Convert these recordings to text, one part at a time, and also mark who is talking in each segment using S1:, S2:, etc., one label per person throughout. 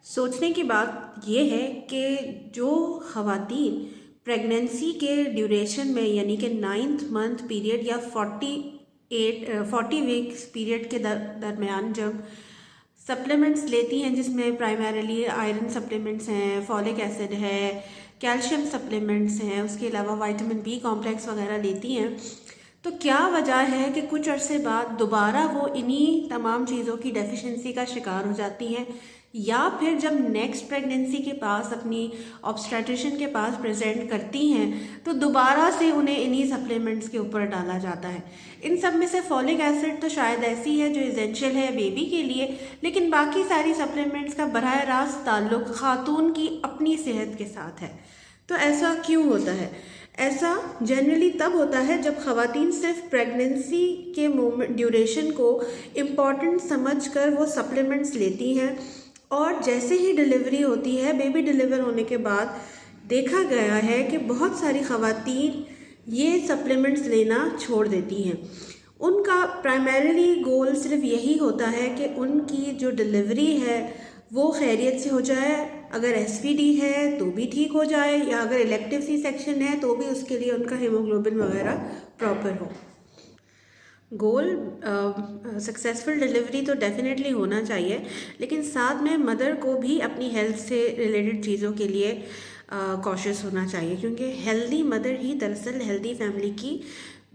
S1: सोचने की बात ये है कि जो ख़वातीन प्रेगनेंसी के ड्यूरेशन में यानी कि 9th मंथ पीरियड या 40 वीक्स पीरियड के दरमियान जब सप्लीमेंट्स लेती हैं, जिसमें प्राइमरीली आयरन सप्लीमेंट्स हैं, फॉलिक एसिड है, कैल्शियम सप्लीमेंट्स हैं, उसके अलावा विटामिन बी कॉम्प्लेक्स वगैरह लेती हैं, तो क्या वजह है कि कुछ अरसे बाद दोबारा वो इन्हीं तमाम चीज़ों की डेफिशिएंसी का शिकार हो जाती हैं, या फिर जब नेक्स्ट प्रेगनेंसी के पास अपनी ऑब्स्टेट्रिशियन के पास प्रेजेंट करती हैं तो दोबारा से उन्हें इन्हीं सप्लीमेंट्स के ऊपर डाला जाता है। इन सब में से फॉलिक एसिड तो शायद ऐसी है जो एसेंशियल है बेबी के लिए, लेकिन बाकी सारी सप्लीमेंट्स का बराह रास्त ताल्लुक़ खातून की अपनी सेहत के साथ है। तो ऐसा क्यों होता है? ऐसा जनरली तब होता है जब ख़वातीन सिर्फ प्रेगनेंसी के मोमेंट ड्यूरेशन को इम्पॉर्टेंट समझकर वो सप्लीमेंट्स लेती हैं, और जैसे ही डिलीवरी होती है, बेबी डिलीवर होने के बाद देखा गया है कि बहुत सारी ख़वातीन ये सप्लीमेंट्स लेना छोड़ देती हैं। उनका प्राइमरीली गोल सिर्फ यही होता है कि उनकी जो डिलीवरी है वो खैरियत से हो जाए, अगर एसवीडी है तो भी ठीक हो जाए, या अगर इलेक्टिव सी सेक्शन है तो भी उसके लिए उनका हीमोग्लोबिन वगैरह प्रॉपर हो। गोल सक्सेसफुल डिलीवरी तो डेफिनेटली होना चाहिए, लेकिन साथ में मदर को भी अपनी हेल्थ से रिलेटेड चीज़ों के लिए कॉशियस होना चाहिए, क्योंकि हेल्दी मदर ही दरअसल हेल्दी फैमिली की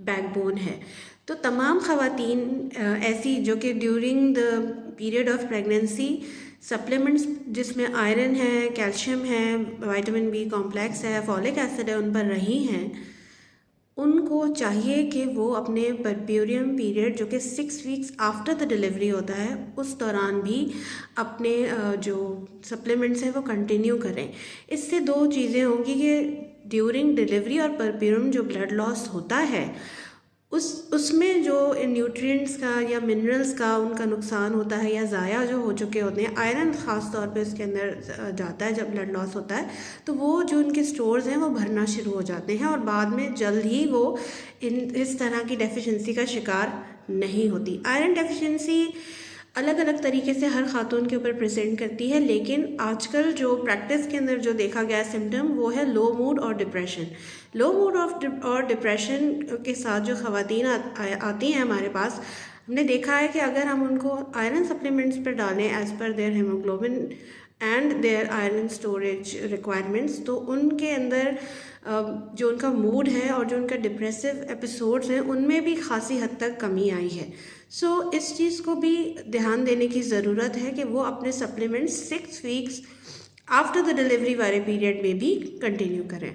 S1: बैकबोन है। तो तमाम ख़वातीन ऐसी जो कि during the period of pregnancy supplements जिसमें आयरन है, कैल्शियम है, विटामिन बी कॉम्प्लेक्स है, फॉलिक एसिड है, उन पर रही हैं, उनको चाहिए कि वो अपने परप्यूरियम पीरियड जो कि 6 वीक्स आफ्टर द डिलीवरी होता है उस दौरान भी अपने जो सप्लीमेंट्स हैं वो कंटिन्यू करें। इससे दो चीज़ें होंगी कि ड्यूरिंग डिलीवरी और परप्यूरियम जो ब्लड लॉस होता है उसमें जो न्यूट्रिएंट्स का या मिनरल्स का उनका नुकसान होता है या ज़ाया जो हो चुके होते हैं, आयरन ख़ास तौर पे उसके अंदर जाता है जब ब्लड लॉस होता है, तो वो जो उनके स्टोर्स हैं वो भरना शुरू हो जाते हैं और बाद में जल्द ही वो इस तरह की डेफिशिएंसी का शिकार नहीं होती। आयरन डेफिशिएंसी अलग अलग तरीके से हर खातून के ऊपर प्रेजेंट करती है, लेकिन आजकल जो प्रैक्टिस के अंदर जो देखा गया सिम्टम वो है लो मूड और डिप्रेशन। लो मूड और डिप्रेशन के साथ जो ख़वातीन आती हैं हमारे पास, हमने देखा है कि अगर हम उनको आयरन सप्लीमेंट्स पर डालें as per their haemoglobin and their iron storage requirements, तो उनके अंदर जो उनका मूड है और जो उनका डिप्रेसिव एपिसोड्स हैं उनमें भी खासी हद तक कमी आई है। सो इस चीज़ को भी ध्यान देने की ज़रूरत है कि वो अपने supplements 6 weeks after the delivery वाले पीरियड में भी कंटिन्यू करें।